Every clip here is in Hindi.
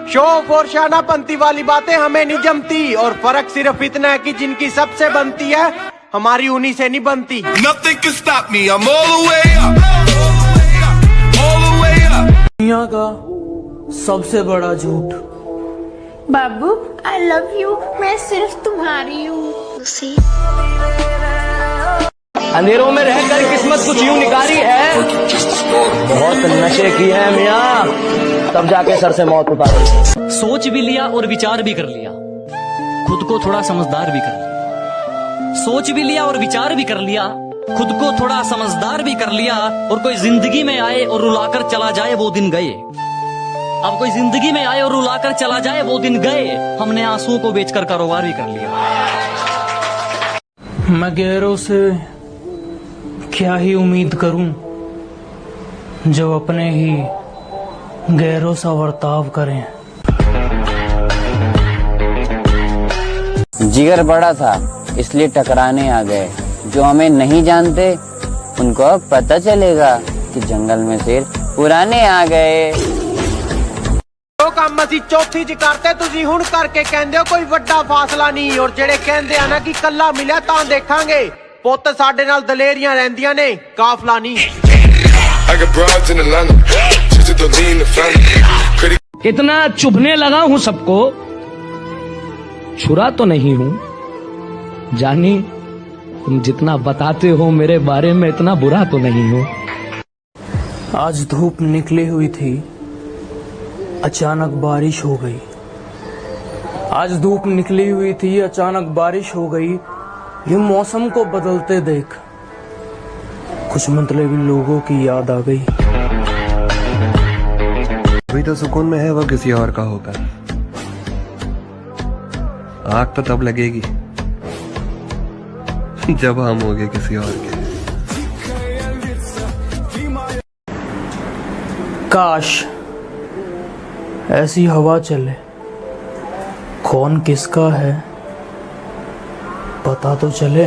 शौक और शानापंती वाली बातें हमें नहीं जमती, और फर्क सिर्फ इतना है कि जिनकी सबसे बनती है हमारी उन्हीं से नहीं बनती। दुनिया का सबसे बड़ा झूठ। बाबू आई लव यू, मैं सिर्फ तुम्हारी हूँ। अंधेरों में रहकर किस्मत कुछ यूं निकारी है, बहुत नशे की है मियाँ, तब जाके सर से मौत उतारी। सोच भी लिया और विचार भी कर लिया, खुद को थोड़ा समझदार भी कर लिया। सोच भी लिया और विचार भी कर लिया, खुद को थोड़ा समझदार भी कर लिया। और कोई जिंदगी में आए और रुलाकर चला जाए वो दिन गए। अब कोई जिंदगी में आए और रुलाकर चला जाए वो दिन गए। हमने आंसुओं को बेचकर कारोबार भी कर लिया। मैं गैरों से क्या ही उम्मीद करूं, जो अपने ही गैरों सा बर्ताव करें। जिगर बड़ा था इसलिए टकराने आ गए, जो हमें नहीं जानते उनको अब पता चलेगा कि जंगल में शेर पुराने आ गए। जो काम ਅਸੀਂ ਚੌਥੀ ਚ ਕਰਤੇ ਤੁਸੀਂ ਹੁਣ ਕਰਕੇ ਕਹਿੰਦੇ ਹੋ ਕੋਈ ਵੱਡਾ ਫਾਸਲਾ ਨਹੀਂ, ਔਰ ਜਿਹੜੇ ਕਹਿੰਦੇ ਆ ਨਾ ਕਿ ਕੱਲਾ ਮਿਲਿਆ ਤਾਂ ਦੇਖਾਂਗੇ, ਪੁੱਤ ਸਾਡੇ ਨਾਲ ਦਲੇਰੀਆਂ ਰਹਿੰਦੀਆਂ ਨੇ, ਕਾਫਲਾ ਨਹੀਂ। इतना चुभने लगा हूँ सबको, छुरा तो नहीं हूँ। जानी तुम जितना बताते हो मेरे बारे में इतना बुरा तो नहीं हूँ। आज धूप निकली हुई थी, अचानक बारिश हो गई। आज धूप निकली हुई थी, अचानक बारिश हो गई। ये मौसम को बदलते देख कुछ मतलबी लोगों की याद आ गई। अभी तो सुकून में है, वो किसी और का होगा। आग तो तब लगेगी जब हम होंगे किसी और के। काश ऐसी हवा चले, कौन किसका है पता तो चले।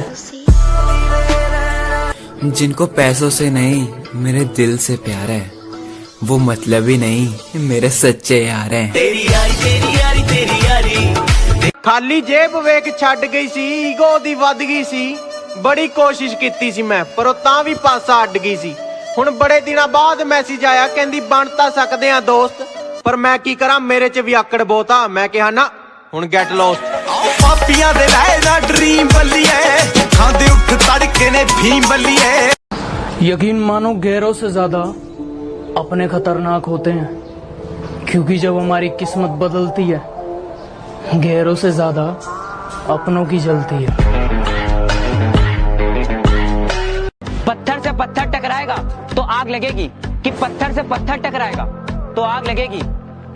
जिनको पैसों से नहीं मेरे दिल से प्यार है, वो मतलबी नहीं मेरे सच्चे यार हैं। तेरी यारी तेरी यारी तेरी यारी। खाली जेब वेख छड़ गई सी, ईगो दी वध गई सी। बड़ी कोशिश की सी मैं, पर तां भी पासा अड गई सी। हुण बड़े दिनों बाद मैसेज आया, कहंदी बन तां सकदे आ दोस्त, पर मैं की करा, मेरे च भी आकड़ बहुत आ। मैं कहा ना हुण गेट लॉस्ट। पापियां दे रहना ड्रीम बल्लिए, खांदे उठ तड़के ने भीम बल्लिए। यकीन मानो गैरों से ज्यादा अपने खतरनाक होते हैं, क्योंकि जब हमारी किस्मत बदलती है गैरों से ज्यादा अपनों की जलती है। पत्थर से पत्थर टकराएगा तो आग लगेगी, कि पत्थर से पत्थर टकराएगा तो आग लगेगी,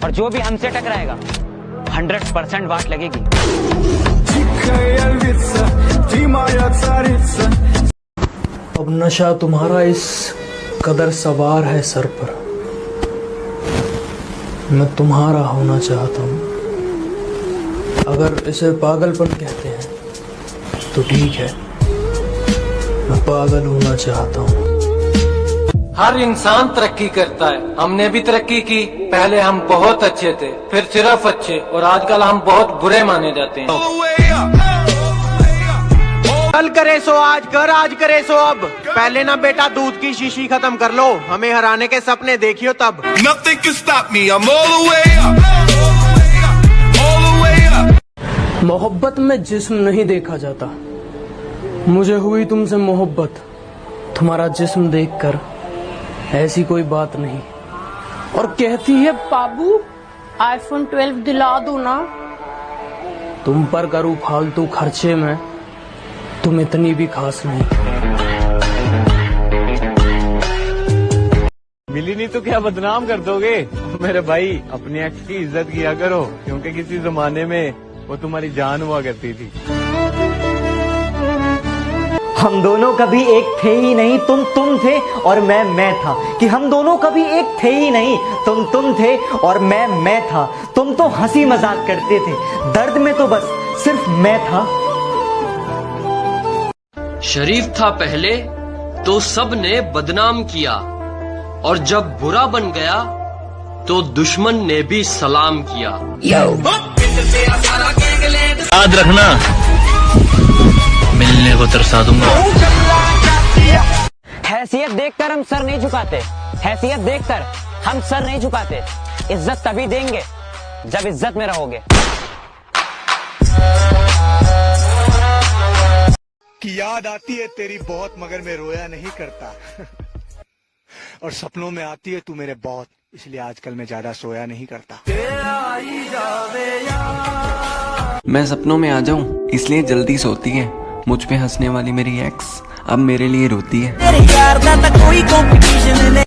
और जो भी हमसे टकराएगा 100% वाट लगेगी। अब नशा तुम्हारा इस कदर सवार है सर पर, मैं तुम्हारा होना चाहता हूँ। अगर इसे पागलपन कहते हैं तो ठीक है, मैं पागल होना चाहता हूँ। हर इंसान तरक्की करता है, हमने भी तरक्की की। पहले हम बहुत अच्छे थे, फिर सिर्फ अच्छे, और आजकल हम बहुत बुरे माने जाते हैं। कल करे सो आज कर, आज करे सो अब। पहले ना बेटा दूध की शीशी खत्म कर लो, हमें हराने के सपने देखियो तब। Nothing can stop me, I'm all the way up, all the way up। मोहब्बत में जिस्म नहीं देखा जाता, मुझे हुई तुमसे मोहब्बत तुम्हारा जिस्म देखकर, ऐसी कोई बात नहीं। और कहती है बाबू आईफोन 12 दिला दो ना। तुम पर करूँ फालतू खर्चे में, तुम इतनी भी खास नहीं। मिली नहीं तो क्या बदनाम कर दोगे? मेरे भाई अपनी एक्स की इज्जत किया करो, क्योंकि किसी जमाने में वो तुम्हारी जान हुआ करती थी। हम दोनों कभी एक थे ही नहीं, तुम थे और मैं था। कि हम दोनों कभी एक थे ही नहीं, तुम थे और मैं था। तुम तो हंसी मजाक करते थे, दर्द में तो बस सिर्फ मैं था। शरीफ था पहले तो सब ने बदनाम किया, और जब बुरा बन गया तो दुश्मन ने भी सलाम किया। याद रखना, मिलने को तरसा दूंगा। हैसियत देखकर हम सर नहीं झुकाते, हैसियत देखकर हम सर नहीं झुकाते। इज्जत तभी देंगे जब इज्जत में रहोगे। कि याद आती है तेरी बहुत मगर मैं रोया नहीं करता और सपनों में आती है तू मेरे बहुत, इसलिए आजकल मैं ज्यादा सोया नहीं करता। मैं सपनों में आ जाऊं इसलिए जल्दी सोती है। मुझ पे हंसने वाली मेरी एक्स अब मेरे लिए रोती है।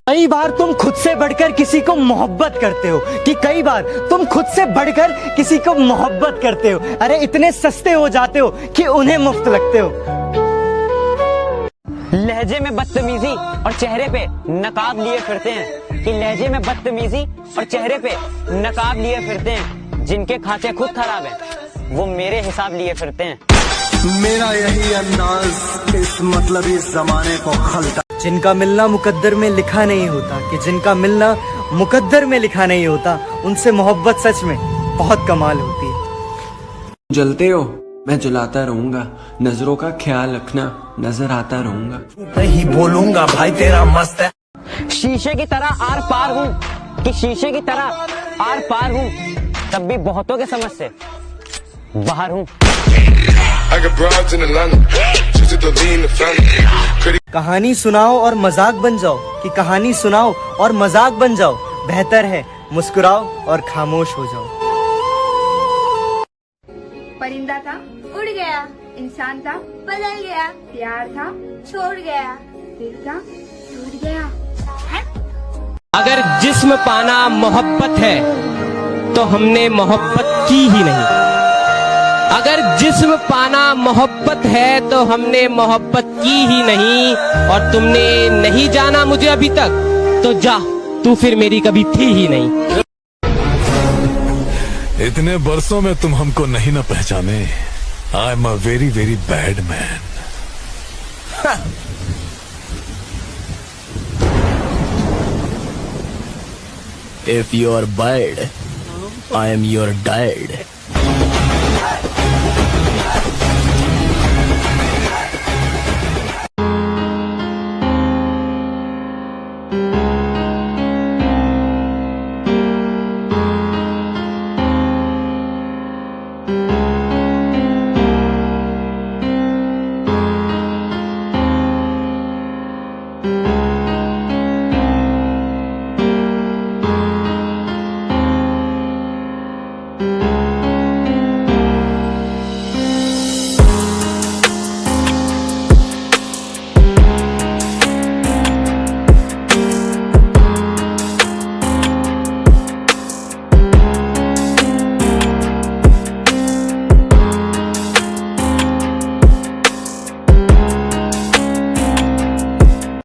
कई बार तुम खुद से बढ़कर किसी को मोहब्बत करते हो, कि कई बार तुम खुद से बढ़कर किसी को मोहब्बत करते हो। अरे इतने सस्ते हो जाते हो कि उन्हें मुफ्त लगते हो। लहजे में बदतमीजी और चेहरे पे नकाब लिए फिरते हैं, कि लहजे में बदतमीजी और चेहरे पे नकाब लिए फिरते हैं। जिनके खांचे खुद खराब हैं वो मेरे हिसाब लिए फिरते हैं। मेरा यही अंदाज इस मतलब इस जमाने को खलता। जिनका मिलना मुकद्दर में लिखा नहीं होता, कि जिनका मिलना मुकद्दर में लिखा नहीं होता, उनसे मोहब्बत सच में बहुत कमाल होती है। जलते हो मैं जलाता रहूंगा, नजरों का ख्याल रखना, नजर आता रहूंगा। नहीं बोलूंगा भाई तेरा मस्त है। शीशे की तरह आर पार हूँ, कि शीशे की तरह आर पार हूँ, तब भी बहुतों के समझ से बाहर हूँ। कहानी सुनाओ और मजाक बन जाओ, कि कहानी सुनाओ और मजाक बन जाओ। बेहतर है मुस्कुराओ और खामोश हो जाओ। परिंदा था उड़ गया, इंसान था बदल गया, प्यार था छोड़ गया, दिल था टूट गया। अगर जिस्म पाना मोहब्बत है तो हमने मोहब्बत की ही नहीं। अगर जिस्म पाना मोहब्बत है तो हमने मोहब्बत की ही नहीं। और तुमने नहीं जाना मुझे अभी तक, तो जा तू फिर मेरी कभी थी ही नहीं। इतने बरसों में तुम हमको नहीं ना पहचाने। I am a very very bad man. If you are bad, I am your dad.